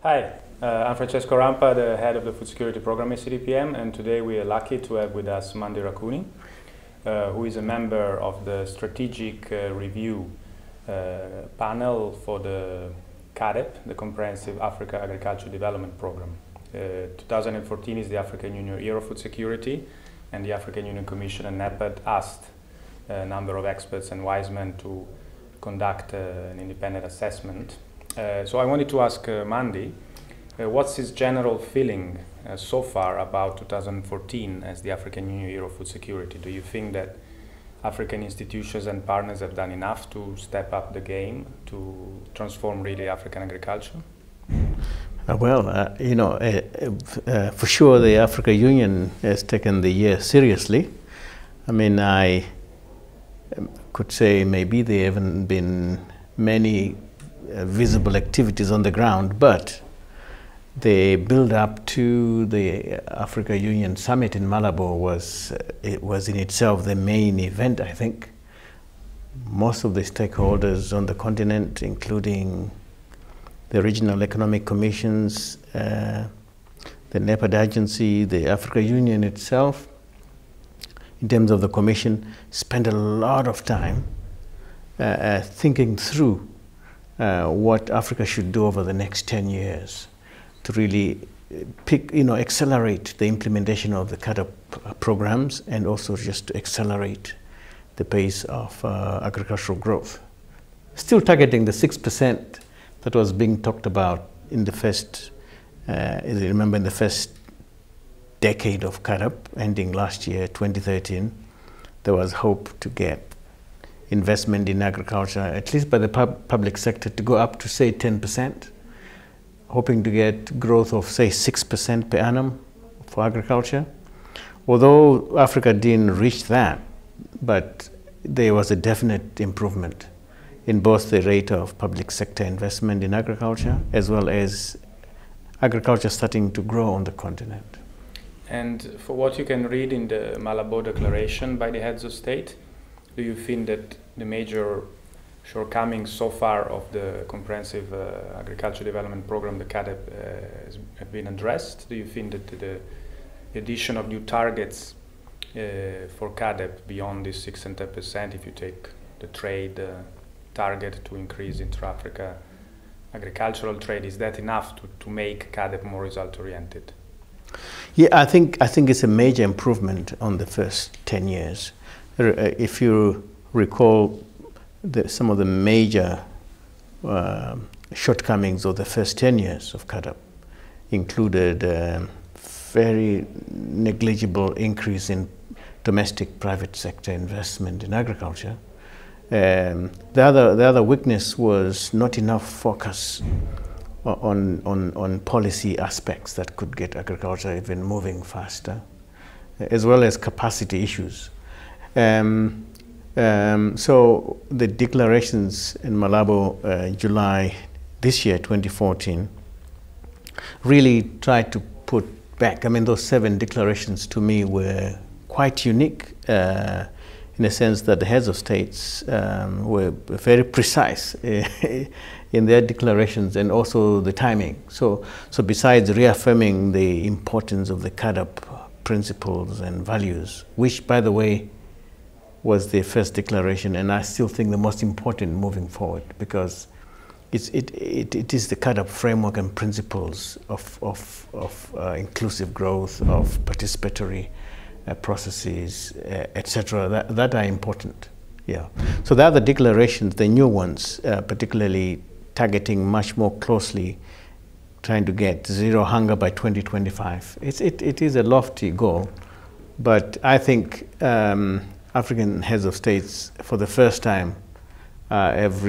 Hi, I'm Francesco Rampa, the head of the Food Security Program at CDPM, and today we are lucky to have with us Mandi Rukuni, who is a member of the Strategic Review panel for the CAADP, the Comprehensive Africa Agriculture Development Program. 2014 is the African Union Year of Food Security, and the African Union Commission and NEPAD asked a number of experts and wise men to conduct an independent assessment. So I wanted to ask Mandi, what's his general feeling so far about 2014 as the African Union Year of Food Security? Do you think that African institutions and partners have done enough to step up the game to transform really African agriculture? For sure the African Union has taken the year seriously. I mean, I could say maybe there haven't been many visible activities on the ground, but the build-up to the Africa Union Summit in Malabo was in itself the main event, I think. Most of the stakeholders on the continent, including the regional economic commissions, the NEPAD agency, the Africa Union itself, in terms of the Commission, spent a lot of time thinking through what Africa should do over the next 10 years to really accelerate the implementation of the CAADP programs and also just to accelerate the pace of agricultural growth. Still targeting the 6% that was being talked about in the first, as you remember, in the first decade of CAADP, ending last year, 2013, there was hope to get investment in agriculture, at least by the public sector, to go up to, say, 10%, hoping to get growth of, say, 6% per annum for agriculture. Although Africa didn't reach that, but there was a definite improvement in both the rate of public sector investment in agriculture, as well as agriculture starting to grow on the continent. And for what you can read in the Malabo Declaration by the heads of state, do you think that the major shortcomings so far of the Comprehensive Agriculture Development Program, the CAADP, have been addressed? Do you think that the addition of new targets for CAADP beyond this 6 and 10%, if you take the trade target to increase intra-Africa agricultural trade, is that enough to make CAADP more result-oriented? Yeah, I think it's a major improvement on the first 10 years. If you recall, some of the major shortcomings of the first 10 years of CAADP included very negligible increase in domestic private sector investment in agriculture. The other weakness was not enough focus on policy aspects that could get agriculture even moving faster, as well as capacity issues. So the declarations in Malabo, July this year, 2014, really tried to put back, I mean, those 7 declarations to me were quite unique in a sense that the heads of states were very precise in their declarations and also the timing. So besides reaffirming the importance of the CAADP principles and values, which, by the way, was the first declaration, and I still think the most important moving forward, because it is the CAADP framework and principles of inclusive growth, of participatory processes, etc., that are important. Yeah. So the other declarations, the new ones, particularly targeting much more closely, trying to get zero hunger by 2025. It is a lofty goal, but I think African heads of states, for the first time, have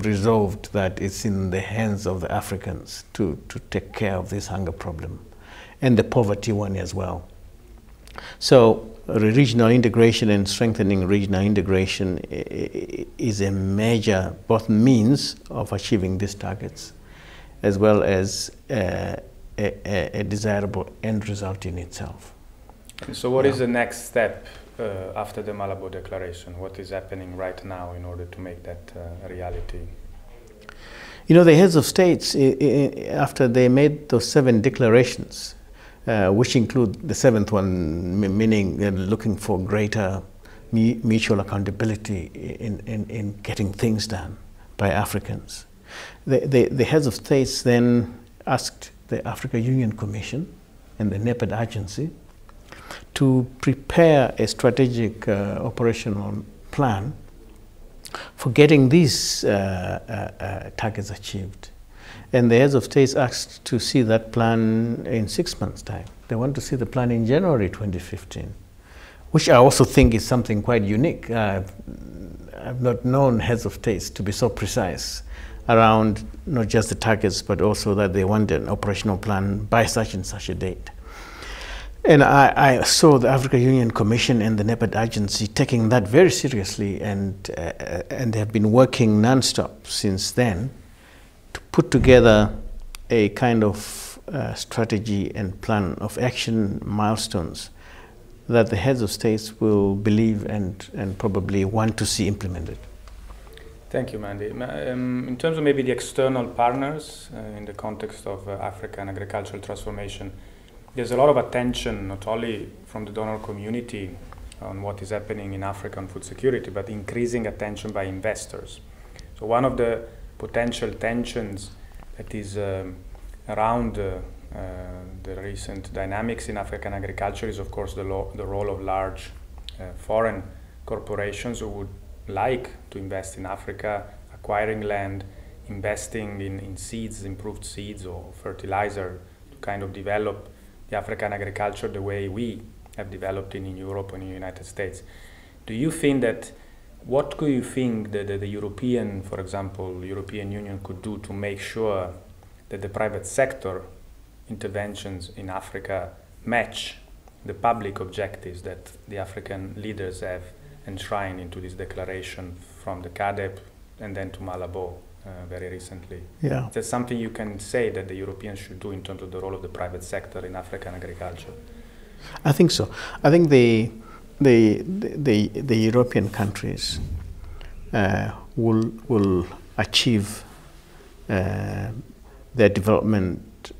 resolved that it's in the hands of the Africans to take care of this hunger problem, and the poverty one as well. So regional integration and strengthening regional integration is a major both means of achieving these targets, as well as a desirable end result in itself. And so what is the next step after the Malabo Declaration? What is happening right now in order to make that a reality? You know, the heads of states, after they made those 7 declarations, which include the 7th one, meaning they're looking for greater mutual accountability in getting things done by Africans. The heads of states then asked the Africa Union Commission and the NEPAD agency to prepare a strategic operational plan for getting these targets achieved. And the heads of states asked to see that plan in 6 months' time. They want to see the plan in January 2015, which I also think is something quite unique. I've not known heads of states to be so precise around not just the targets, but also that they want an operational plan by such and such a date. And I saw the Africa Union Commission and the NEPAD agency taking that very seriously, and they have been working non-stop since then to put together a kind of strategy and plan of action milestones that the heads of states will believe and probably want to see implemented. Thank you, Mandi. In terms of maybe the external partners in the context of African agricultural transformation, there's a lot of attention, not only from the donor community on what is happening in Africa on food security, but increasing attention by investors. So one of the potential tensions that is around the recent dynamics in African agriculture is, of course, the role of large foreign corporations who would like to invest in Africa, acquiring land, investing in seeds, improved seeds or fertilizer to kind of develop the African agriculture the way we have developed in Europe and in the United States. Do you think that, what do you think that the European, for example, European Union could do to make sure that the private sector interventions in Africa match the public objectives that the African leaders have enshrined into this declaration from the CAADP and then to Malabo very recently? Yeah. Is there something you can say that the Europeans should do in terms of the role of the private sector in African agriculture? I think so. I think the European countries will achieve their development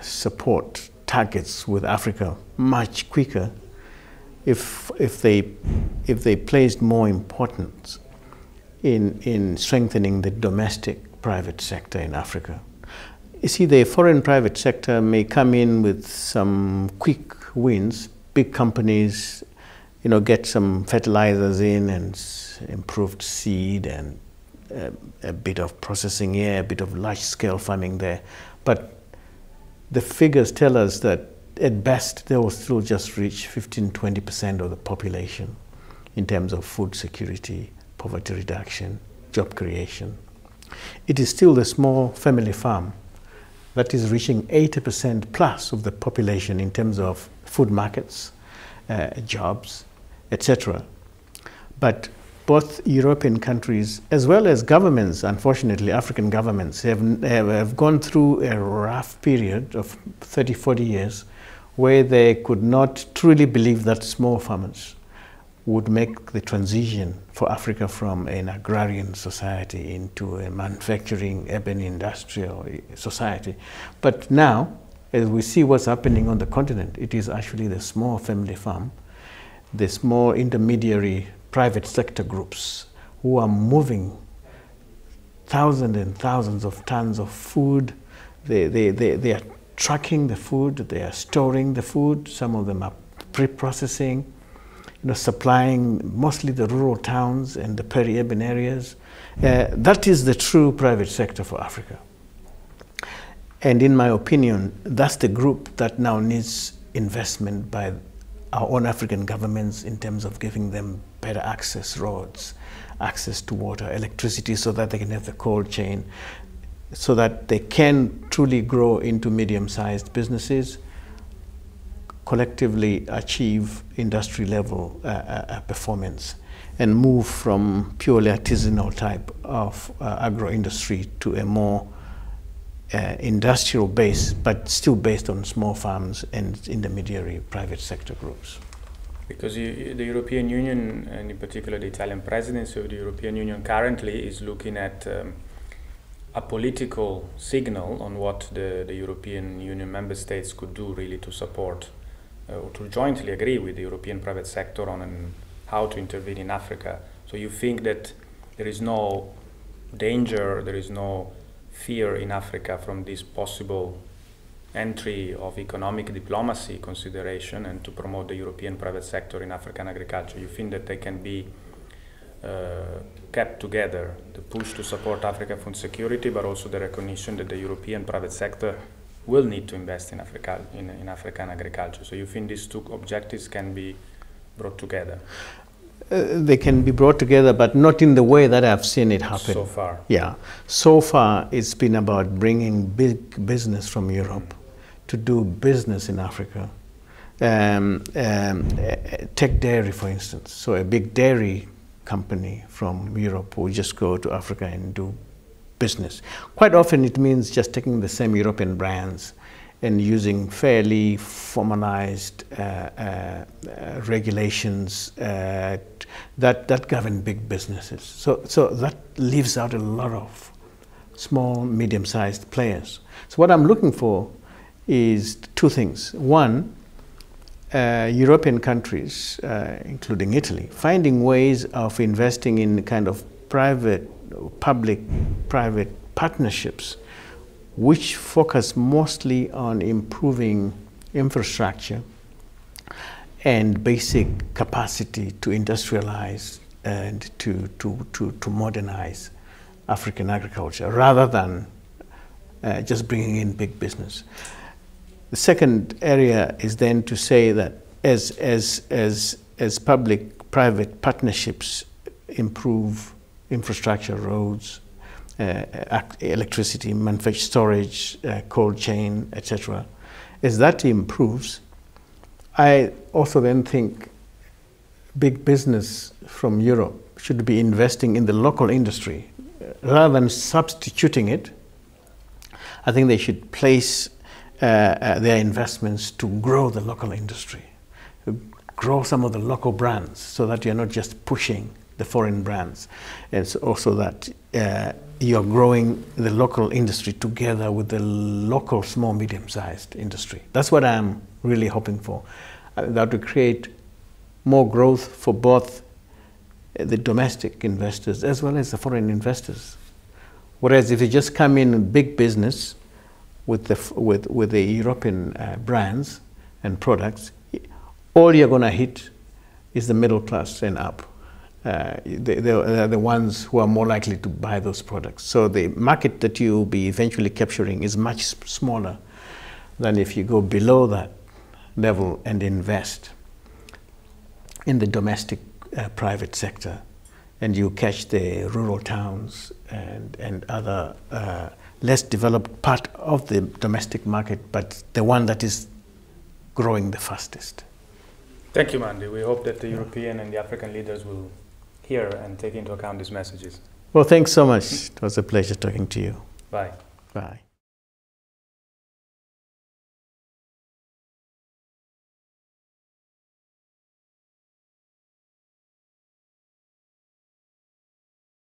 support targets with Africa much quicker if they placed more importance in strengthening the domestic private sector in Africa. You see, the foreign private sector may come in with some quick wins. Big companies, you know, get some fertilizers in and improved seed and a bit of processing here, a bit of large-scale farming there. But the figures tell us that at best they will still just reach 15–20% of the population in terms of food security, poverty reduction, job creation. It is still the small family farm that is reaching 80% plus of the population in terms of food markets, jobs, etc. But both European countries, as well as governments, unfortunately African governments, have gone through a rough period of 30–40 years where they could not truly believe that small farmers would make the transition for Africa from an agrarian society into a manufacturing, urban industrial society. But now, as we see what's happening on the continent, it is actually the small family farm, the small intermediary private sector groups who are moving thousands and thousands of tons of food. They are tracking the food, they are storing the food, some of them are pre-processing, you know, supplying mostly the rural towns and the peri-urban areas. That is the true private sector for Africa. And in my opinion, that's the group that now needs investment by our own African governments in terms of giving them better access roads, access to water, electricity, so that they can have the cold chain, so that they can truly grow into medium-sized businesses, collectively achieve industry level performance, and move from purely artisanal type of agro-industry to a more industrial base, but still based on small farms and intermediary private sector groups. Because the European Union, and in particular the Italian presidency of the European Union currently, is looking at a political signal on what the European Union member states could do really to support or to jointly agree with the European private sector on how to intervene in Africa. So you think that there is no danger, there is no fear in Africa from this possible entry of economic diplomacy consideration and to promote the European private sector in African agriculture? You think that they can be kept together, the push to support African food security, but also the recognition that the European private sector will need to invest in African agriculture? So you think these two objectives can be brought together? They can be brought together, but not in the way that I've seen it happen. So far. Yeah. So far, it's been about bringing big business from Europe to do business in Africa. Take dairy, for instance. So a big dairy company from Europe will just go to Africa and do business. Quite often it means just taking the same European brands and using fairly formalized regulations that govern big businesses. So that leaves out a lot of small, medium-sized players. So what I'm looking for is two things. One, European countries, including Italy, finding ways of investing in kind of public-private partnerships which focus mostly on improving infrastructure and basic capacity to industrialize and to modernize African agriculture, rather than just bringing in big business. The second area is then to say that as public-private partnerships improve infrastructure, roads, electricity, manufacturing, storage, cold chain, etc. As that improves, I also then think big business from Europe should be investing in the local industry rather than substituting it. I think they should place their investments to grow the local industry, grow some of the local brands, so that you're not just pushing the foreign brands. It's also that you're growing the local industry together with the local small, medium-sized industry. That's what I'm really hoping for. That will create more growth for both the domestic investors as well as the foreign investors. Whereas if you just come in big business with the European brands and products, all you're going to hit is the middle class and up. They're the ones who are more likely to buy those products. So the market that you'll be eventually capturing is much smaller than if you go below that level and invest in the domestic private sector, and you catch the rural towns and other less developed part of the domestic market, but the one that is growing the fastest. Thank you, Mandi. We hope that the European and the African leaders will hear and take into account these messages. Well, thanks so much. It was a pleasure talking to you. Bye. Bye.